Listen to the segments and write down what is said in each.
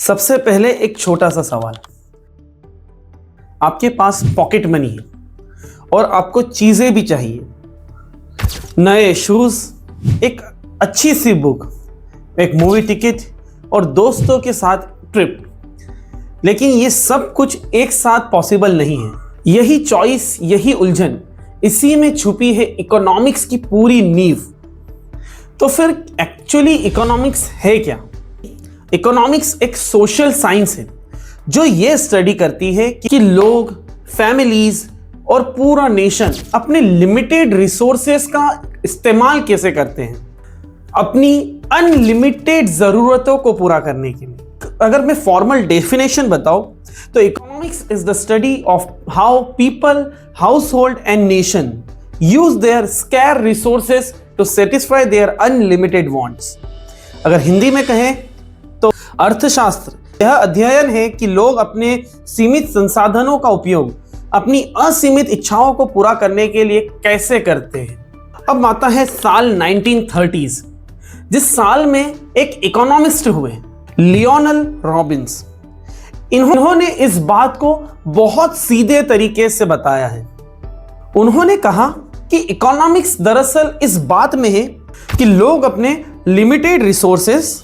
सबसे पहले एक छोटा सा सवाल। आपके पास पॉकेट मनी है और आपको चीजें भी चाहिए, नए शूज, एक अच्छी सी बुक, एक मूवी टिकट और दोस्तों के साथ ट्रिप। लेकिन ये सब कुछ एक साथ पॉसिबल नहीं है। यही चॉइस, यही उलझन, इसी में छुपी है इकोनॉमिक्स की पूरी नींव। तो फिर एक्चुअली इकोनॉमिक्स है क्या? इकोनॉमिक्स एक सोशल साइंस है जो ये स्टडी करती है कि लोग, फैमिलीज और पूरा नेशन अपने लिमिटेड रिसोर्सेस का इस्तेमाल कैसे करते हैं अपनी अनलिमिटेड जरूरतों को पूरा करने के लिए। अगर मैं फॉर्मल डेफिनेशन बताऊं तो economics is the study of how people, household and nation use their scarce resources to satisfy their unlimited wants. अगर हिंदी में कहें तो अर्थशास्त्र यह अध्ययन है कि लोग अपने सीमित संसाधनों का उपयोग अपनी असीमित इच्छाओं को पूरा करने के लिए कैसे करते हैं। अब आता है साल 1930s, जिस साल में एक इकोनॉमिस्ट हुए, लियोनल रॉबिन्स। इन्होंने इस बात को बहुत सीधे तरीके से बताया है। उन्होंने कहा कि इकोनॉमिक्स दरअसल इस बात में है कि लोग अपने लिमिटेड रिसोर्सेस,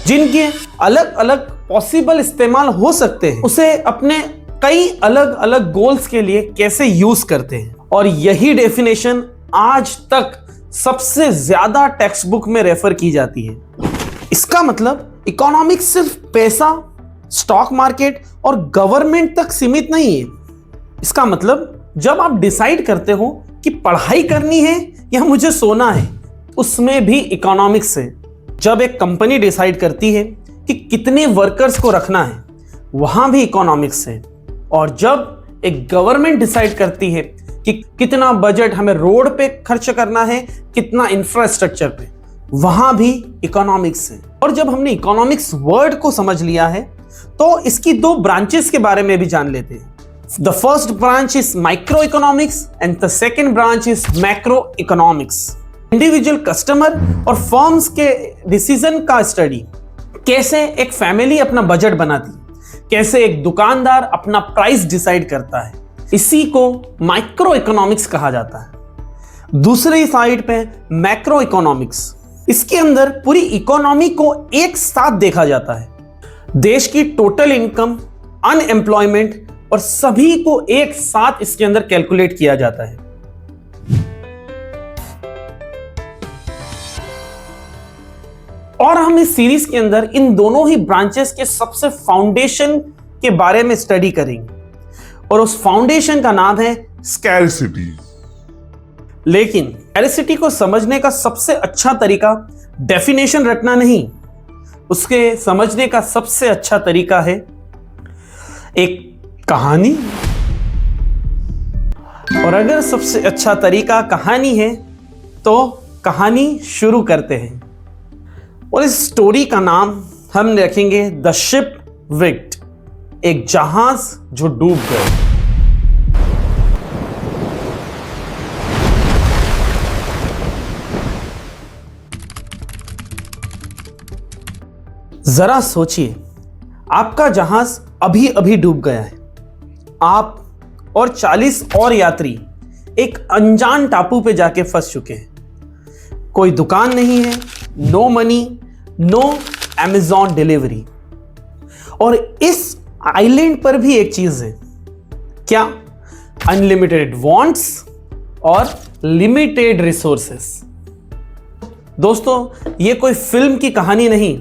जिनके अलग अलग पॉसिबल इस्तेमाल हो सकते हैं, उसे अपने कई अलग अलग गोल्स के लिए कैसे यूज करते हैं। और यही डेफिनेशन आज तक सबसे ज्यादा टेक्स्ट बुक में रेफर की जाती है। इसका मतलब इकोनॉमिक्स सिर्फ पैसा, स्टॉक मार्केट और गवर्नमेंट तक सीमित नहीं है। इसका मतलब जब आप डिसाइड करते हो कि पढ़ाई करनी है या मुझे सोना है, उसमें भी इकोनॉमिक्स है। जब एक कंपनी डिसाइड करती है कि कितने वर्कर्स को रखना है, वहां भी इकोनॉमिक्स है। और जब एक गवर्नमेंट डिसाइड करती है कि कितना बजट हमें रोड पे खर्च करना है, कितना इंफ्रास्ट्रक्चर पे, वहां भी इकोनॉमिक्स है। और जब हमने इकोनॉमिक्स वर्ड को समझ लिया है तो इसकी दो ब्रांचेस के बारे में भी जान लेते हैं। The first branch is micro economics and the second branch is macro economics. Individual customer और फर्म्स के डिसीजन का स्टडी, कैसे एक फैमिली अपना बजट बनाती है, कैसे एक दुकानदार अपना प्राइस डिसाइड करता है, इसी को माइक्रो इकोनॉमिक्स कहा जाता है। दूसरी साइड पे मैक्रो इकोनॉमिक्स, इसके अंदर पूरी इकोनॉमी को एक साथ देखा जाता है। देश की टोटल इनकम, अनएम्प्लॉयमेंट और सभी को एक साथ इसके अंदर कैलकुलेट किया जाता है। और हम इस सीरीज के अंदर इन दोनों ही ब्रांचेस के सबसे फाउंडेशन के बारे में स्टडी करेंगे और उस फाउंडेशन का नाम है स्कैरसिटी। लेकिन स्कैरसिटी को समझने का सबसे अच्छा तरीका डेफिनेशन रटना नहीं, उसके समझने का सबसे अच्छा तरीका है एक कहानी। और अगर सबसे अच्छा तरीका कहानी है तो कहानी शुरू करते हैं। और इस स्टोरी का नाम हम रखेंगे द शिप विक्ड, एक जहाज जो डूब गया। जरा सोचिए, आपका जहाज अभी अभी डूब गया है। आप और 40 और यात्री एक अनजान टापू पे जाके फंस चुके हैं। कोई दुकान नहीं है, no money, no Amazon delivery. और इस आइलैंड पर भी एक चीज है, क्या? अनलिमिटेड वांट्स और लिमिटेड रिसोर्सेस। दोस्तों, ये कोई फिल्म की कहानी नहीं,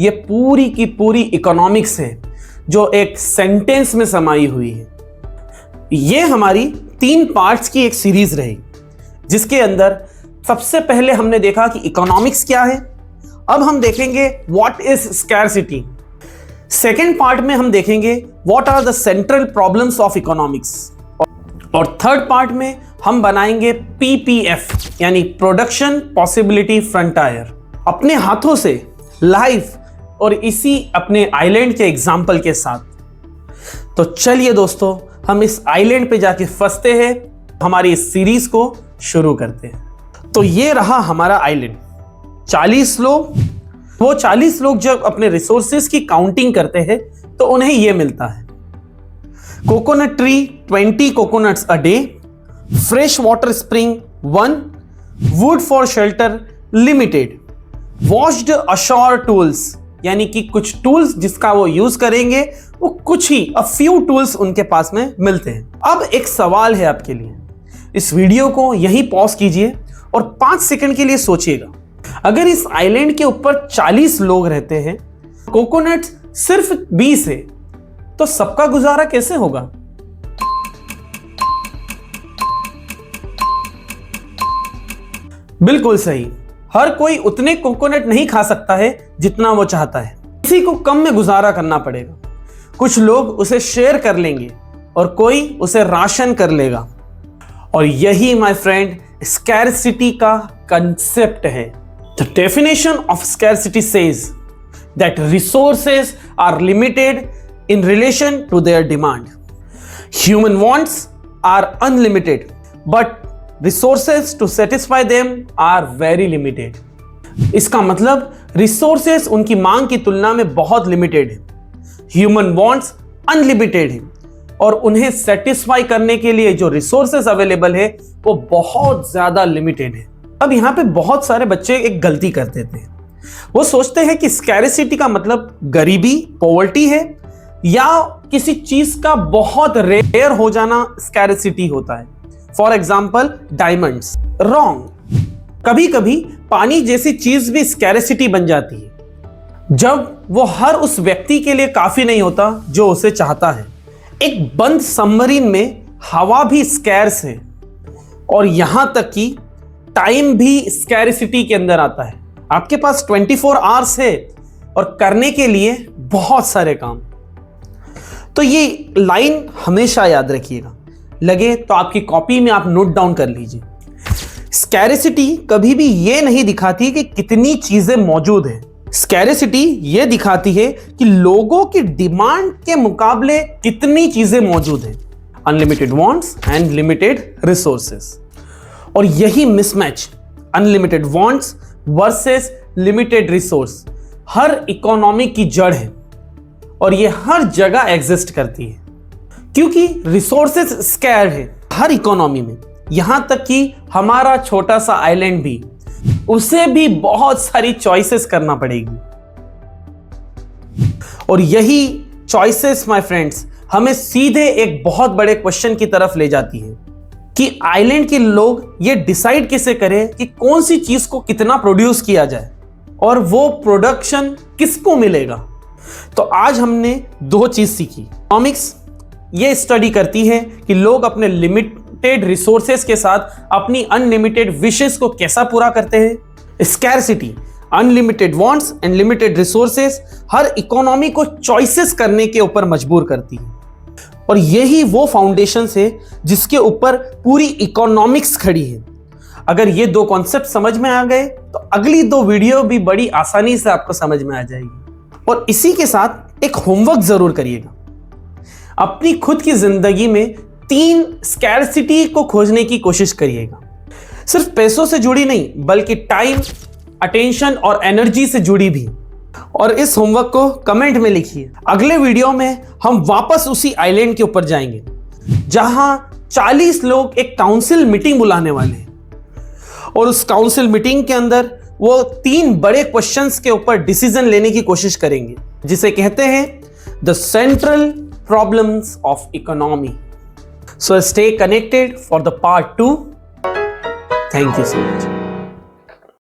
ये पूरी की पूरी इकोनॉमिक्स है जो एक सेंटेंस में समाई हुई है। ये हमारी 3 पार्ट्स की एक सीरीज रही, जिसके अंदर सबसे पहले हमने देखा कि इकोनॉमिक्स क्या है। अब हम देखेंगे what is scarcity. Second part में हम देखेंगे what are the central problems of economics. और थर्ड पार्ट में हम बनाएंगे PPF यानी प्रोडक्शन पॉसिबिलिटी फ्रंटायर, अपने हाथों से लाइव और इसी अपने आइलैंड के एग्जाम्पल के साथ। तो चलिए दोस्तों, हम इस आइलैंड पे जाके फंसते हैं, हमारी इस सीरीज को शुरू करते हैं। तो ये रहा हमारा आइलैंड। 40 लोग वो 40 लोग जब अपने रिसोर्सेज की काउंटिंग करते हैं तो उन्हें यह मिलता है: coconut tree 20 coconuts a day, fresh water spring 1, would for shelter limited, washed assure tools, यानी कि कुछ टूल्स जिसका वो यूज करेंगे वो कुछ ही अ फ्यू टूल्स उनके पास में मिलते हैं। अब एक सवाल है आपके लिए, इस वीडियो को यहीं पॉज कीजिए और 5 सेकंड के लिए सोचिएगा, अगर इस आइलैंड के ऊपर 40 लोग रहते हैं, कोकोनट सिर्फ 20 है, तो सबका गुजारा कैसे होगा? बिल्कुल सही, हर कोई उतने कोकोनट नहीं खा सकता है जितना वो चाहता है, किसी को कम में गुजारा करना पड़ेगा। कुछ लोग उसे शेयर कर लेंगे और कोई उसे राशन कर लेगा। और यही माय फ्रेंड स्कैरसिटी का कंसेप्ट है। The definition of scarcity says that resources are limited in relation to their demand. Human wants are unlimited, but resources to satisfy them are very limited. इसका मतलब resources उनकी मांग की तुलना में बहुत लिमिटेड है, ह्यूमन वांट्स अनलिमिटेड है, और उन्हें सेटिस्फाई करने के लिए जो रिसोर्सेस अवेलेबल है वो बहुत ज्यादा लिमिटेड है। अब यहां पे बहुत सारे बच्चे एक गलती कर देते हैं, वो सोचते हैं कि स्कैरसिटी का मतलब गरीबी, पॉवर्टी है, या किसी चीज का बहुत रेयर हो जाना स्कैरसिटी होता है। For example diamonds. रॉन्ग। कभी कभी पानी जैसी चीज भी स्कैरसिटी बन जाती है जब वो हर उस व्यक्ति के लिए काफी नहीं होता जो उसे चाहता है। एक बंद सबमरीन में हवा भी स्कैर्स है, और यहां तक कि टाइम भी स्कैरसिटी के अंदर आता है। आपके पास 24 आवर्स है और करने के लिए बहुत सारे काम। तो ये लाइन हमेशा याद रखिएगा, लगे तो आपकी कॉपी में आप नोट डाउन कर लीजिए। स्कैरसिटी कभी भी ये नहीं दिखाती कि कितनी चीजें मौजूद है, स्कैरसिटी ये दिखाती है कि लोगों की डिमांड के मुकाबले कितनी चीजें मौजूद है। Unlimited wants and limited resources, और यही mismatch unlimited wants versus limited resource हर इकोनॉमी की जड़ है, और ये हर जगह एग्जिस्ट करती है क्योंकि रिसोर्सेज स्कैर है हर इकोनॉमी में। यहां तक कि हमारा छोटा सा आइलैंड भी, उसे भी बहुत सारी चॉइसेस करना पड़ेगी। और यही चॉइसेस माय फ्रेंड्स हमें सीधे एक बहुत बड़े क्वेश्चन की तरफ ले जाती है कि आइलैंड के लोग ये डिसाइड कैसे करें कि कौन सी चीज को कितना प्रोड्यूस किया जाए और वो प्रोडक्शन किसको मिलेगा। तो आज हमने 2 चीज सीखी। इकोनॉमिक्स ये स्टडी करती है कि लोग अपने लिमिटेड रिसोर्सेस के साथ अपनी अनलिमिटेड विशेस को कैसा पूरा करते हैं। Scarcity, unlimited wants and limited resources her economy को चॉइसेस करने के ऊपर मजबूर करती है, और यही वो फाउंडेशन है जिसके ऊपर पूरी इकोनॉमिक्स खड़ी है। अगर ये 2 कॉन्सेप्ट समझ में आ गए तो अगली 2 वीडियो भी बड़ी आसानी से आपको समझ में आ जाएगी। और इसी के साथ एक होमवर्क जरूर करिएगा, अपनी खुद की जिंदगी में 3 स्कैरसिटी को खोजने की कोशिश करिएगा। सिर्फ पैसों से जुड़ी नहीं, बल्कि टाइम, अटेंशन और एनर्जी से जुड़ी भी। और इस होमवर्क को कमेंट में लिखिए। अगले वीडियो में हम वापस उसी आइलैंड के ऊपर जाएंगे जहां 40 लोग एक काउंसिल मीटिंग बुलाने वाले हैं, और उस काउंसिल मीटिंग के अंदर वो 3 बड़े क्वेश्चंस के ऊपर डिसीजन लेने की कोशिश करेंगे, जिसे कहते हैं the central problems of economy. So stay connected for the part 2। Thank you so much.